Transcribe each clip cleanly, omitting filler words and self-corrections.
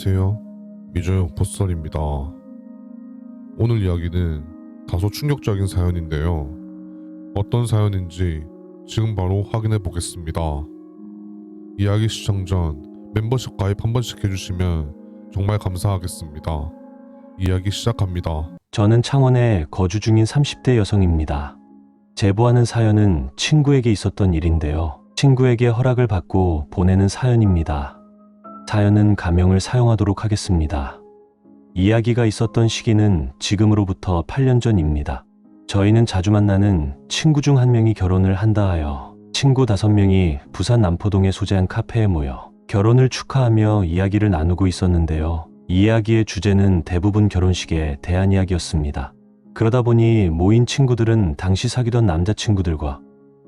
안녕하세요. 미저용 보썰입니다. 오늘 이야기는 다소 충격적인 사연인데요. 어떤 사연인지 지금 바로 확인해 보겠습니다. 이야기 시청 전 멤버십 가입 한 번씩 해주시면 정말 감사하겠습니다. 이야기 시작합니다. 저는 창원에 거주 중인 30대 여성입니다. 제보하는 사연은 친구에게 있었던 일인데요. 친구에게 허락을 받고 보내는 사연입니다. 사연은 가명을 사용하도록 하겠습니다. 이야기가 있었던 시기는 지금으로부터 8년 전입니다. 저희는 자주 만나는 친구 중 한 명이 결혼을 한다 하여 친구 5명이 부산 남포동에 소재한 카페에 모여 결혼을 축하하며 이야기를 나누고 있었는데요. 이 이야기의 주제는 대부분 결혼식에 대한 이야기였습니다. 그러다 보니 모인 친구들은 당시 사귀던 남자친구들과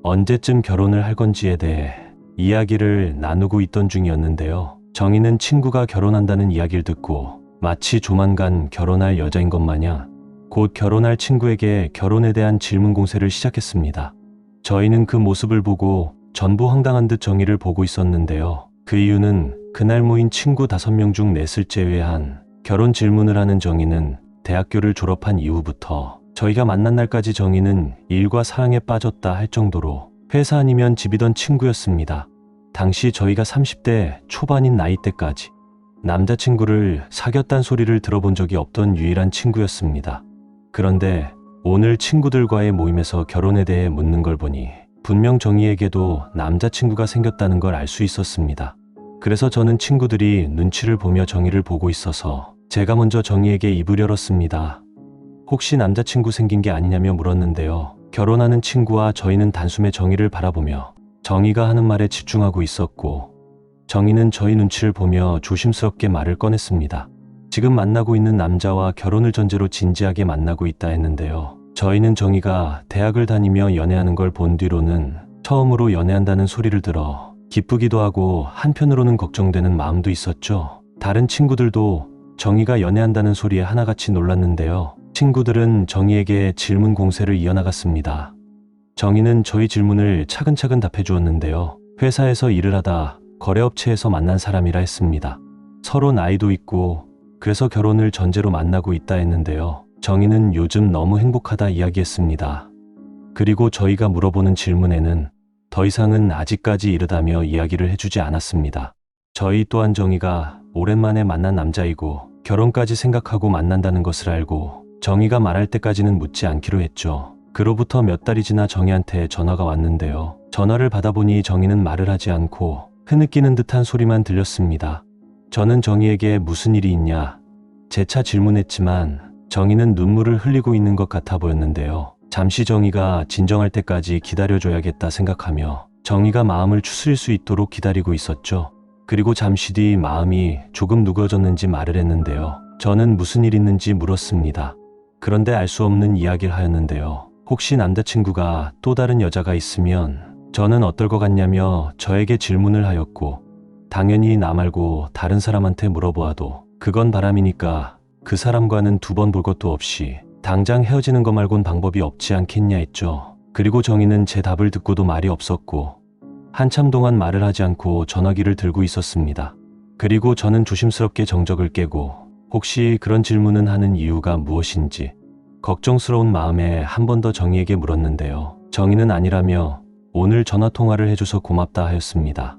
언제쯤 결혼을 할 건지에 대해 이야기를 나누고 있던 중이었는데요. 정희는 친구가 결혼한다는 이야기를 듣고 마치 조만간 결혼할 여자인 것 마냥 곧 결혼할 친구에게 결혼에 대한 질문 공세를 시작했습니다. 저희는 그 모습을 보고 전부 황당한 듯 정희를 보고 있었는데요. 그 이유는 그날 모인 친구 5명 중 넷을 제외한 결혼 질문을 하는 정희는 대학교를 졸업한 이후부터 저희가 만난 날까지 정희는 일과 사랑에 빠졌다 할 정도로 회사 아니면 집이던 친구였습니다. 당시 저희가 30대 초반인 나이대까지 남자친구를 사귀었단 소리를 들어본 적이 없던 유일한 친구였습니다. 그런데 오늘 친구들과의 모임에서 결혼에 대해 묻는 걸 보니 분명 정희에게도 남자친구가 생겼다는 걸 알 수 있었습니다. 그래서 저는 친구들이 눈치를 보며 정희를 보고 있어서 제가 먼저 정희에게 입을 열었습니다. 혹시 남자친구 생긴 게 아니냐며 물었는데요. 결혼하는 친구와 저희는 단숨에 정희를 바라보며 정희가 하는 말에 집중하고 있었고 정희는 저희 눈치를 보며 조심스럽게 말을 꺼냈습니다. 지금 만나고 있는 남자와 결혼을 전제로 진지하게 만나고 있다 했는데요. 저희는 정희가 대학을 다니며 연애하는 걸 본 뒤로는 처음으로 연애한다는 소리를 들어 기쁘기도 하고 한편으로는 걱정되는 마음도 있었죠. 다른 친구들도 정희가 연애한다는 소리에 하나같이 놀랐는데요. 친구들은 정희에게 질문 공세를 이어나갔습니다. 정희는 저희 질문을 차근차근 답해 주었는데요. 회사에서 일을 하다 거래업체에서 만난 사람이라 했습니다. 서로 나이도 있고 그래서 결혼을 전제로 만나고 있다 했는데요. 정희는 요즘 너무 행복하다 이야기했습니다. 그리고 저희가 물어보는 질문에는 더 이상은 아직까지 이르다며 이야기를 해주지 않았습니다. 저희 또한 정희가 오랜만에 만난 남자이고 결혼까지 생각하고 만난다는 것을 알고 정희가 말할 때까지는 묻지 않기로 했죠. 그로부터 몇 달이 지나 정희한테 전화가 왔는데요. 전화를 받아보니 정희는 말을 하지 않고 흐느끼는 듯한 소리만 들렸습니다. 저는 정희에게 무슨 일이 있냐 재차 질문했지만 정희는 눈물을 흘리고 있는 것 같아 보였는데요. 잠시 정희가 진정할 때까지 기다려줘야겠다 생각하며 정희가 마음을 추스릴 수 있도록 기다리고 있었죠. 그리고 잠시 뒤 마음이 조금 누그러졌는지 말을 했는데요. 저는 무슨 일 있는지 물었습니다. 그런데 알 수 없는 이야기를 하였는데요. 혹시 남자친구가 또 다른 여자가 있으면 저는 어떨 것 같냐며 저에게 질문을 하였고 당연히 나 말고 다른 사람한테 물어보아도 그건 바람이니까 그 사람과는 2번 볼 것도 없이 당장 헤어지는 것 말곤 방법이 없지 않겠냐 했죠. 그리고 정희는 제 답을 듣고도 말이 없었고 한참 동안 말을 하지 않고 전화기를 들고 있었습니다. 그리고 저는 조심스럽게 정적을 깨고 혹시 그런 질문은 하는 이유가 무엇인지 걱정스러운 마음에 한 번 더 정희에게 물었는데요. 정희는 아니라며 오늘 전화통화를 해줘서 고맙다 하였습니다.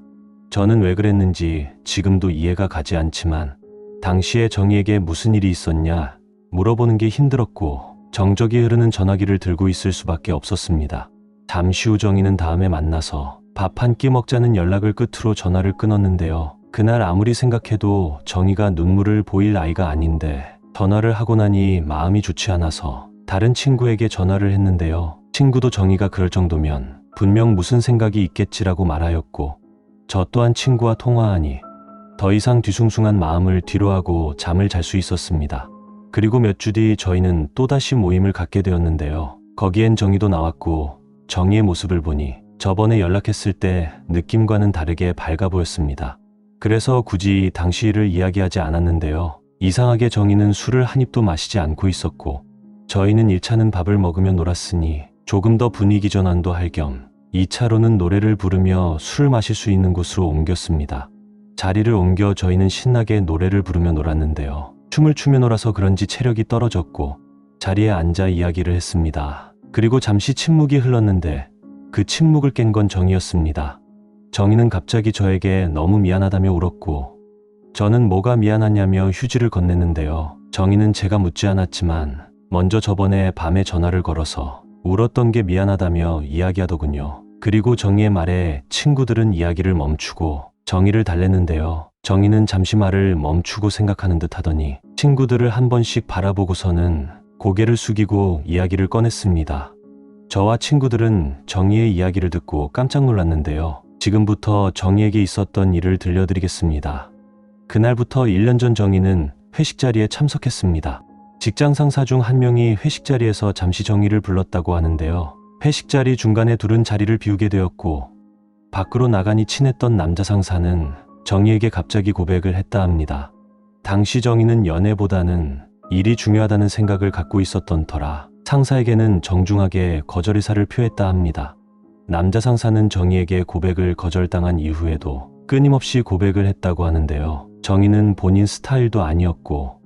저는 왜 그랬는지 지금도 이해가 가지 않지만 당시에 정희에게 무슨 일이 있었냐 물어보는 게 힘들었고 정적이 흐르는 전화기를 들고 있을 수밖에 없었습니다. 잠시 후 정희는 다음에 만나서 밥 한 끼 먹자는 연락을 끝으로 전화를 끊었는데요. 그날 아무리 생각해도 정희가 눈물을 보일 나이가 아닌데 전화를 하고 나니 마음이 좋지 않아서 다른 친구에게 전화를 했는데요. 친구도 정희가 그럴 정도면 분명 무슨 생각이 있겠지라고 말하였고 저 또한 친구와 통화하니 더 이상 뒤숭숭한 마음을 뒤로하고 잠을 잘 수 있었습니다. 그리고 몇 주 뒤 저희는 또다시 모임을 갖게 되었는데요. 거기엔 정희도 나왔고 정희의 모습을 보니 저번에 연락했을 때 느낌과는 다르게 밝아 보였습니다. 그래서 굳이 당시 일을 이야기하지 않았는데요. 이상하게 정희는 술을 한 입도 마시지 않고 있었고 저희는 1차는 밥을 먹으며 놀았으니 조금 더 분위기 전환도 할 겸 2차로는 노래를 부르며 술을 마실 수 있는 곳으로 옮겼습니다. 자리를 옮겨 저희는 신나게 노래를 부르며 놀았는데요. 춤을 추며 놀아서 그런지 체력이 떨어졌고 자리에 앉아 이야기를 했습니다. 그리고 잠시 침묵이 흘렀는데 그 침묵을 깬 건 정이었습니다. 정이는 갑자기 저에게 너무 미안하다며 울었고 저는 뭐가 미안하냐며 휴지를 건넸는데요. 정이는 제가 묻지 않았지만 먼저 저번에 밤에 전화를 걸어서 울었던 게 미안하다며 이야기하더군요. 그리고 정이의 말에 친구들은 이야기를 멈추고 정이를 달랬는데요. 정이는 잠시 말을 멈추고 생각하는 듯 하더니 친구들을 한 번씩 바라보고서는 고개를 숙이고 이야기를 꺼냈습니다. 저와 친구들은 정이의 이야기를 듣고 깜짝 놀랐는데요. 지금부터 정이에게 있었던 일을 들려드리겠습니다. 그날부터 1년 전 정이는 회식 자리에 참석했습니다. 직장 상사 중 한 명이 회식 자리에서 잠시 정이를 불렀다고 하는데요. 회식 자리 중간에 둘은 자리를 비우게 되었고 밖으로 나가니 친했던 남자 상사는 정이에게 갑자기 고백을 했다 합니다. 당시 정이는 연애보다는 일이 중요하다는 생각을 갖고 있었던 터라 상사에게는 정중하게 거절 의사를 표했다 합니다. 남자 상사는 정이에게 고백을 거절당한 이후에도 끊임없이 고백을 했다고 하는데요. 정이는 본인 스타일도 아니었고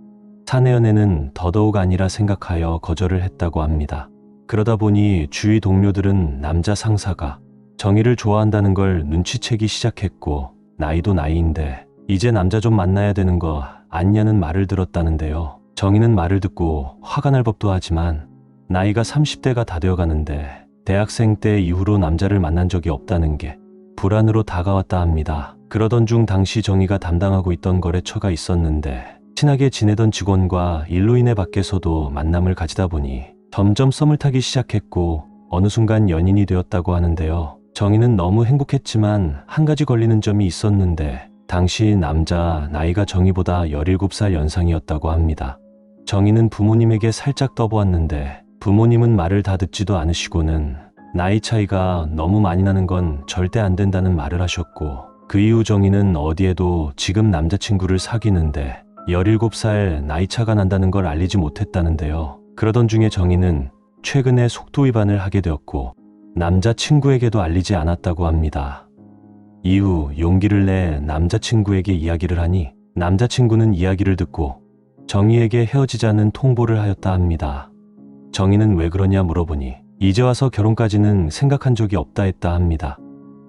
사내 연애는 더더욱 아니라 생각하여 거절을 했다고 합니다. 그러다 보니 주위 동료들은 남자 상사가 정이를 좋아한다는 걸 눈치채기 시작했고 나이도 나이인데 이제 남자 좀 만나야 되는 거 아니냐는 말을 들었다는데요. 정이는 말을 듣고 화가 날 법도 하지만 나이가 30대가 다 되어가는데 대학생 때 이후로 남자를 만난 적이 없다는 게 불안으로 다가왔다 합니다. 그러던 중 당시 정이가 담당하고 있던 거래처가 있었는데 친하게 지내던 직원과 일로 인해 밖에서도 만남을 가지다 보니 점점 썸을 타기 시작했고 어느 순간 연인이 되었다고 하는데요. 정이는 너무 행복했지만 한 가지 걸리는 점이 있었는데 당시 남자 나이가 정이보다 17살 연상이었다고 합니다. 정이는 부모님에게 살짝 떠보았는데 부모님은 말을 다 듣지도 않으시고는 나이 차이가 너무 많이 나는 건 절대 안 된다는 말을 하셨고 그 이후 정이는 어디에도 지금 남자친구를 사귀는데 17살 나이 차가 난다는 걸 알리지 못했다는데요. 그러던 중에 정이는 최근에 속도 위반을 하게 되었고 남자친구에게도 알리지 않았다고 합니다. 이후 용기를 내 남자친구에게 이야기를 하니 남자친구는 이야기를 듣고 정이에게 헤어지자는 통보를 하였다 합니다. 정이는 왜 그러냐 물어보니 이제 와서 결혼까지는 생각한 적이 없다 했다 합니다.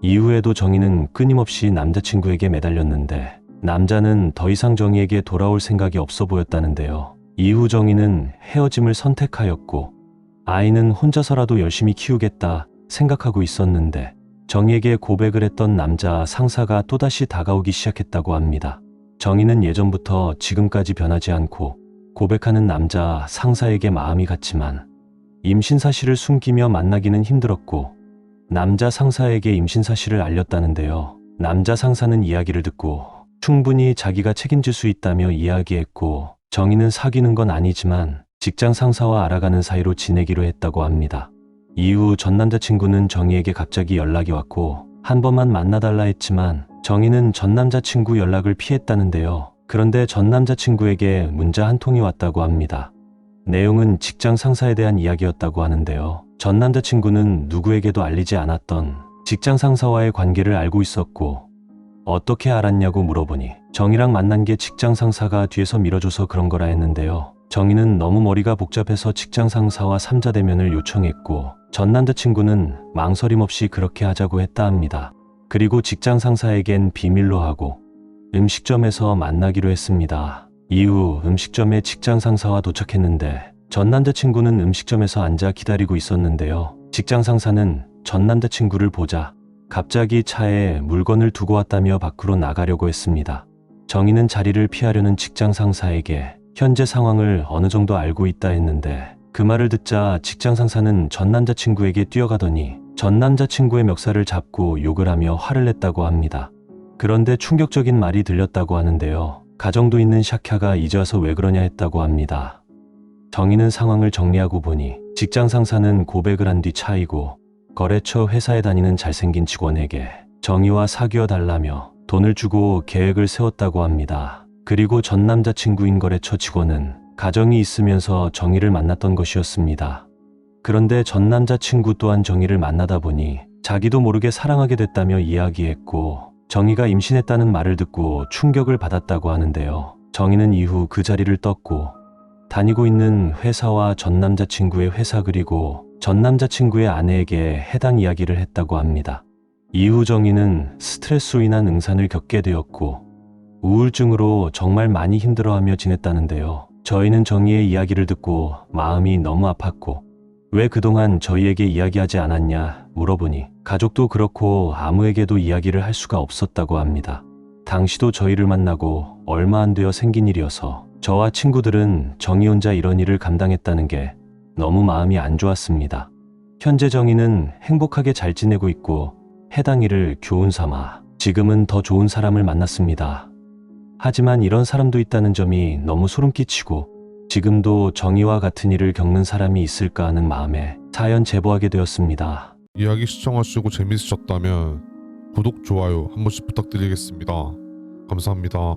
이후에도 정이는 끊임없이 남자친구에게 매달렸는데 남자는 더 이상 정이에게 돌아올 생각이 없어 보였다는데요. 이후 정이는 헤어짐을 선택하였고 아이는 혼자서라도 열심히 키우겠다 생각하고 있었는데 정이에게 고백을 했던 남자 상사가 또다시 다가오기 시작했다고 합니다. 정이는 예전부터 지금까지 변하지 않고 고백하는 남자 상사에게 마음이 갔지만 임신 사실을 숨기며 만나기는 힘들었고 남자 상사에게 임신 사실을 알렸다는데요. 남자 상사는 이야기를 듣고 충분히 자기가 책임질 수 있다며 이야기했고 정이는 사귀는 건 아니지만 직장 상사와 알아가는 사이로 지내기로 했다고 합니다. 이후 전 남자친구는 정이에게 갑자기 연락이 왔고 한 번만 만나달라 했지만 정이는 전 남자친구 연락을 피했다는데요. 그런데 전 남자친구에게 문자 한 통이 왔다고 합니다. 내용은 직장 상사에 대한 이야기였다고 하는데요. 전 남자친구는 누구에게도 알리지 않았던 직장 상사와의 관계를 알고 있었고 어떻게 알았냐고 물어보니 정이랑 만난 게 직장 상사가 뒤에서 밀어줘서 그런 거라 했는데요. 정이는 너무 머리가 복잡해서 직장 상사와 3자 대면을 요청했고 전 남자친구는 망설임 없이 그렇게 하자고 했다 합니다. 그리고 직장 상사에겐 비밀로 하고 음식점에서 만나기로 했습니다. 이후 음식점에 직장 상사와 도착했는데 전 남자친구는 음식점에서 앉아 기다리고 있었는데요. 직장 상사는 전 남자친구를 보자 갑자기 차에 물건을 두고 왔다며 밖으로 나가려고 했습니다. 정이는 자리를 피하려는 직장 상사에게 현재 상황을 어느 정도 알고 있다 했는데 그 말을 듣자 직장 상사는 전 남자친구에게 뛰어가더니 전 남자친구의 멱살을 잡고 욕을 하며 화를 냈다고 합니다. 그런데 충격적인 말이 들렸다고 하는데요. 가정도 있는 샤캬가 이제 와서 왜 그러냐 했다고 합니다. 정이는 상황을 정리하고 보니 직장 상사는 고백을 한 뒤 차이고 거래처 회사에 다니는 잘생긴 직원에게 정이와 사귀어 달라며 돈을 주고 계획을 세웠다고 합니다. 그리고 전 남자친구인 거래처 직원은 가정이 있으면서 정이를 만났던 것이었습니다. 그런데 전 남자친구 또한 정이를 만나다 보니 자기도 모르게 사랑하게 됐다며 이야기했고 정희가 임신했다는 말을 듣고 충격을 받았다고 하는데요. 정희는 이후 그 자리를 떴고 다니고 있는 회사와 전 남자친구의 회사 그리고 전 남자친구의 아내에게 해당 이야기를 했다고 합니다. 이후 정희는 스트레스로 인한 응산을 겪게 되었고 우울증으로 정말 많이 힘들어하며 지냈다는데요. 저희는 정희의 이야기를 듣고 마음이 너무 아팠고 왜 그동안 저희에게 이야기하지 않았냐 물어보니 가족도 그렇고 아무에게도 이야기를 할 수가 없었다고 합니다. 당시도 저희를 만나고 얼마 안 되어 생긴 일이어서 저와 친구들은 정희 혼자 이런 일을 감당했다는 게 너무 마음이 안 좋았습니다. 현재 정희는 행복하게 잘 지내고 있고 해당 일을 교훈 삼아 지금은 더 좋은 사람을 만났습니다. 하지만 이런 사람도 있다는 점이 너무 소름 끼치고 지금도 정희와 같은 일을 겪는 사람이 있을까 하는 마음에 사연 제보하게 되었습니다. 이야기 시청하시고 재밌으셨다면 구독, 좋아요 한 번씩 부탁드리겠습니다. 감사합니다.